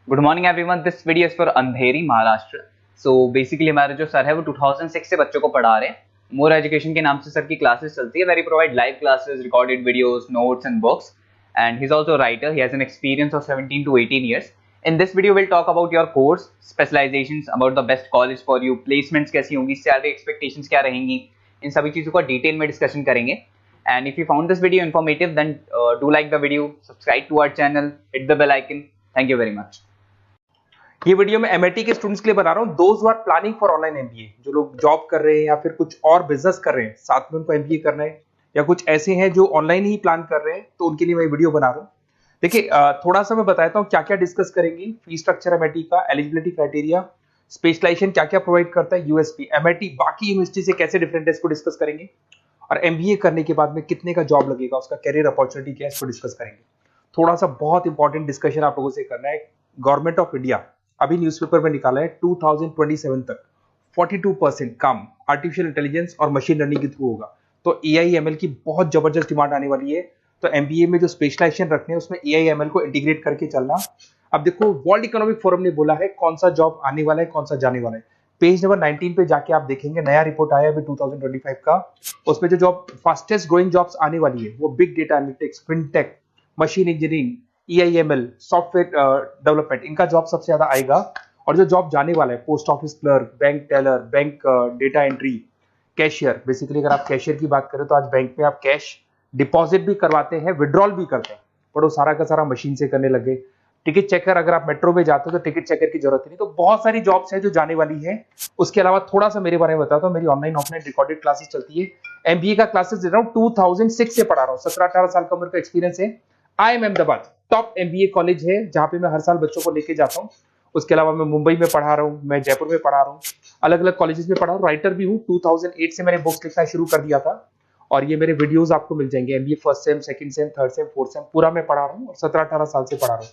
Good morning everyone. This video is for Andheri Maharashtra. So basically हमारे जो sir है वो 2006 से बच्चों को पढ़ा रहे हैं। मोर एजुकेशन के नाम से सर की क्लासेस चलती है, very provide live classes, recorded videos, notes and books. And he is also writer. He has an experience of 17 to 18 years. In this video we'll talk about your course specializations, about the best college for you, placements कैसी होंगी, salary expectations क्या रहेंगी, इन सभी चीजों का detail में discussion करेंगे। And if you found this video informative, then do like the video, subscribe to our channel, hit the bell icon. Thank you very much. ये वीडियो मैं एमआईटी के स्टूडेंट्स के लिए बना रहा हूँ। Those who are planning for online MBA, जो लोग जॉब कर रहे हैं या फिर कुछ और बिजनेस कर रहे हैं, साथ में उनको एमबीए करना है, या कुछ ऐसे हैं जो ऑनलाइन ही प्लान कर रहे हैं, तो उनके लिए मैं वीडियो बना रहा हूँ। देखिए, थोड़ा सा मैं बताता हूँ क्या क्या डिस्कस करेंगे। फी स्ट्रक्चर एमआईटी का, एलिजिबिलिटी क्राइटेरिया, स्पेशलाइजेशन क्या क्या प्रोवाइड करता है, यूएसपी एमआईटी बाकी यूनिवर्सिटी से कैसे डिफरेंट है, इसको डिस्कस करेंगे। और एमबीए करने के बाद में कितने का जॉब लगेगा, उसका कैरियर अपॉर्चुनिटी क्या है, इसको डिस्कस करेंगे। थोड़ा सा बहुत इंपॉर्टेंट डिस्कशन आप लोगों से करना है। गवर्नमेंट ऑफ इंडिया अभी न्यूज़पेपर में निकाला है 2027 तक 42% काम आर्टिफिशियल इंटेलिजेंस और मशीन लर्निंग के थ्रू होगा। तो एआईएमएल की बहुत जबरदस्त डिमांड आने वाली है। तो एमबीए में जो स्पेशलाइजेशन रखने हैं उसमें एआईएमएल को इंटीग्रेट करके चलना। अब देखो, वर्ल्ड इकोनॉमिक फोरम ने बोला है कौन सा जॉब आने वाला है, कौन सा जाने वाला है। पेज नंबर 19 पे जाके आप देखेंगे, नया रिपोर्ट आया अभी 2025 का। उसमें जो जॉब फास्टेस्ट ग्रोइंग जॉब्स आने वाली है वो big data analytics, fintech, machine engineering, AIML, software development, इनका जॉब सबसे ज्यादा आएगा। और जो जॉब जाने वाला है, post office clerk, bank teller, bank data entry, cashier. Basically अगर आप कैशियर की बात करें तो आज बैंक में आप कैश डिपॉजिट भी करवाते हैं, विड्रॉल भी करते हैं, पर वो सारा का सारा मशीन से करने लगे। टिकट चेकर, अगर आप मेट्रो में जाते हो तो टिकट चेकर की जरूरत नहीं। तो बहुत सारी जॉब्स है जो जाने वाली है। उसके अलावा थोड़ा सा मेरे बारे में बताता हूँ। मेरी ऑनलाइन ऑफलाइन रिकॉर्डेड क्लासेस चलती है। एमबीए का क्लासेस दे रहा हूँ, 2006 से पढ़ा रहा हूँ। 17-18 साल का उम्र का एक्सपीरियंस है। IIM Ahmedabad top MBA college है, जहां पे मैं हर साल बच्चों को लेके जाता हूँ। उसके अलावा मैं मुंबई में पढ़ा रहा हूँ, मैं जयपुर में पढ़ा रहा हूँ, अलग अलग कॉलेजेस में पढ़ा हूँ। राइटर भी हूँ। 2008 से मैंने बुक्स लिखना शुरू कर दिया था, और ये मेरे वीडियोस आपको मिल जाएंगे। MBA first sem, second same, third same, fourth same पूरा मैं पढ़ा रहा हूँ, और 17-18 साल से पढ़ा रहा हूँ।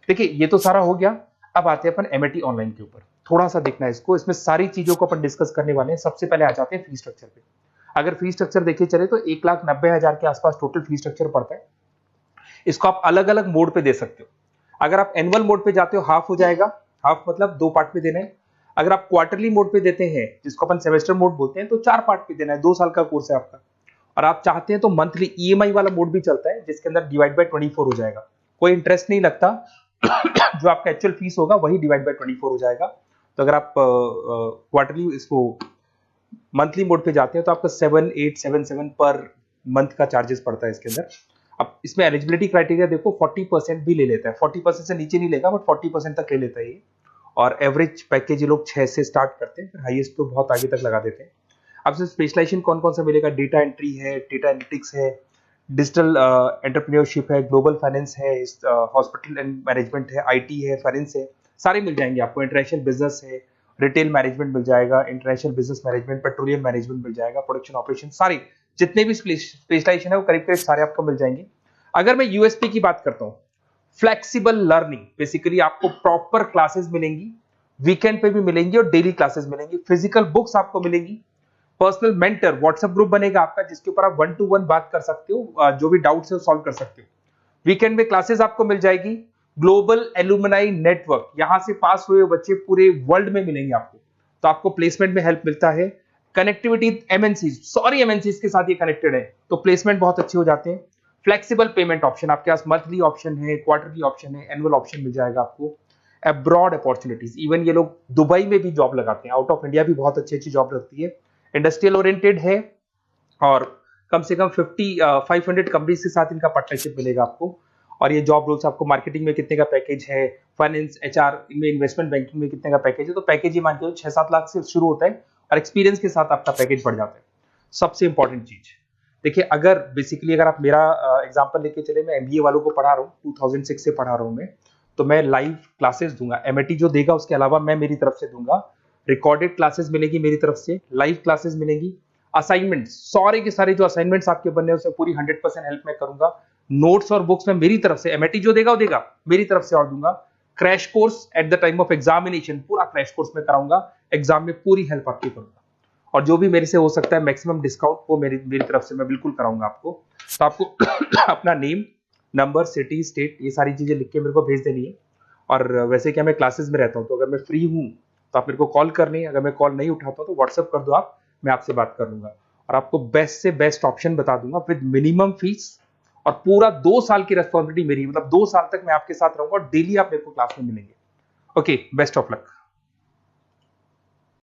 देखिए, ये तो सारा हो गया। अब आते हैं अपन एमआईटी ऑनलाइन के ऊपर। थोड़ा सा देखना है इसको, इसमें सारी चीजों को अपन डिस्कस करने वाले हैं। सबसे पहले आ जाते हैं फी स्ट्रक्चर पे। अगर फी स्ट्रक्चर देखे चले तो 1,90,000 के आसपास टोटल फी स्ट्रक्चर पड़ता है। इसको आप अलग अलग मोड पे दे सकते हो। अगर आप एनुअल मोड पे जाते हो, हाफ हो जाएगा। हाफ मतलब 2 पार्ट पे देना है। अगर आप क्वार्टरली मोड पे देते हैं, जिसको अपन सेमेस्टर मोड बोलते हैं, तो 4 पार्ट पे देना है। 2 साल का कोर्स है आपका। और आप चाहते हैं तो मंथली ईएमआई वाला मोड भी चलता है, जिसके अंदर डिवाइड बाय 24 हो जाएगा। कोई इंटरेस्ट नहीं लगता। जो आपका एक्चुअल फीस होगा वही डिवाइड बाय 24 हो जाएगा। तो अगर आप क्वार्टरली इसको मंथली मोड पे जाते हैं तो आपका 7877 पर मंथ का चार्जेस पड़ता है इसके अंदर। अब इसमें एलिजिबिलिटी क्राइटेरिया देखो, 40% भी ले लेता है। 40% से नीचे नहीं लेगा, बट 40% तक ले लेता है ये। और एवरेज पैकेज ये लोग 6 से स्टार्ट करते हैं, फिर हाईएस्ट तो बहुत आगे तक लगा देते हैं। अब से स्पेशलाइजेशन कौन कौन सा मिलेगा? डेटा एंट्री है, डेटा एनालिटिक्स है, डिजिटल एंटरप्रेन्योरशिप है, ग्लोबल फाइनेंस है, हॉस्पिटल एंड मैनेजमेंट है, आईटी है, फाइनेंस है, सारे मिल जाएंगे आपको। इंटरनेशनल बिजनेस है, रिटेल मैनेजमेंट मिल जाएगा, international business management, petroleum management मिल जाएगा, प्रोडक्शन ऑपरेशन, सारी जितने भी स्पेशलाइजेशन है वो करीब करीब सारे आपको मिल जाएंगे। अगर मैं यूएसपी की बात करता हूँ, फ्लेक्सिबल लर्निंग, बेसिकली आपको प्रॉपर क्लासेस मिलेंगी, वीकेंड पे भी मिलेंगी और डेली क्लासेस मिलेंगी। फिजिकल बुक्स आपको मिलेंगी, पर्सनल मेंटर, व्हाट्सएप ग्रुप बनेगा आपका, जिसके ऊपर आप 1 to 1 बात कर सकते हो, जो भी डाउट्स है वो सॉल्व कर सकते हो। वीकेंड में क्लासेस आपको मिल जाएगी। ग्लोबल एलुमनाई नेटवर्क, यहां से पास हुए बच्चे पूरे वर्ल्ड में मिलेंगे आपको, तो आपको प्लेसमेंट में हेल्प मिलता है। कनेक्टिविटी एमएनसीज, सॉरी एमएनसीज के साथ ये कनेक्टेड है, तो प्लेसमेंट बहुत अच्छे हो जाते हैं। फ्लेक्सिबल पेमेंट ऑप्शन, आपके पास मंथली ऑप्शन है, क्वार्टरली ऑप्शन है, एनुअल ऑप्शन मिल जाएगा आपको। अब्रॉड अपॉर्चुनिटीज, इवन ये लोग दुबई में भी जॉब लगाते हैं, आउट ऑफ इंडिया भी बहुत अच्छी अच्छी जॉब लगती है। इंडस्ट्रियल ओरिएंटेड है, और कम से कम 500 कंपनीज के साथ इनका पार्टनरशिप मिलेगा आपको। और ये जॉब रोल्स आपको मार्केटिंग में कितने का पैकेज है, फाइनेंस, एचआर में, इन्वेस्टमेंट बैंकिंग में कितने का पैकेज है, तो पैकेज ये मान के 6-7 लाख से शुरू होता है, और एक्सपीरियंस के साथ आपका पैकेज बढ़ जाता है। सबसे इंपॉर्टेंट चीज देखिए, अगर बेसिकली अगर आप मेरा एग्जांपल लेके चले, मैं एमबीए वालों को पढ़ा रहा हूँ, 2006 से पढ़ा रहा हूँ मैं, तो मैं लाइव क्लासेस दूंगा। एमआईटी जो देगा उसके अलावा मैं मेरी तरफ से दूंगा। रिकॉर्डेड क्लासेस मिलेगी मेरी तरफ से, लाइव क्लासेस मिलेंगी। असाइनमेंट्स, सारे के सारे जो असाइनमेंट्स आपके बनने हैं उसमें पूरी 100% हेल्प मैं करूंगा। नोट्स और बुक्स में मेरी तरफ से, एमआईटी जो देगा वो देगा, मेरी तरफ से और दूंगा। Crash course at the time of examination, पूरा क्रैश कोर्स में कराऊंगा। एग्जाम में पूरी हेल्प आपकी करूंगा, और जो भी मेरे से हो सकता है मैक्सिमम डिस्काउंट, वो मेरी तरफ से मैं बिल्कुल कराऊंगा आपको। तो आपको अपना नेम, नंबर, सिटी, स्टेट, ये सारी चीजें लिख के मेरे को भेज देनी है। और वैसे क्या मैं क्लासेस में रहता हूँ, तो अगर मैं फ्री हूँ तो आप मेरे को कॉल कर लें, अगर मैं कॉल नहीं उठाता हूँ तो व्हाट्सअप कर दो आप, मैं आपसे बात कर लूंगा और आपको बेस्ट से बेस्ट ऑप्शन बता दूंगा विद मिनिमम फीस। और पूरा 2 साल की रेस्पॉन्सिबिलिटी मेरी, मतलब 2 साल तक मैं आपके साथ रहूंगा और डेली आप मेरे को क्लास में मिलेंगे। Okay, best of luck.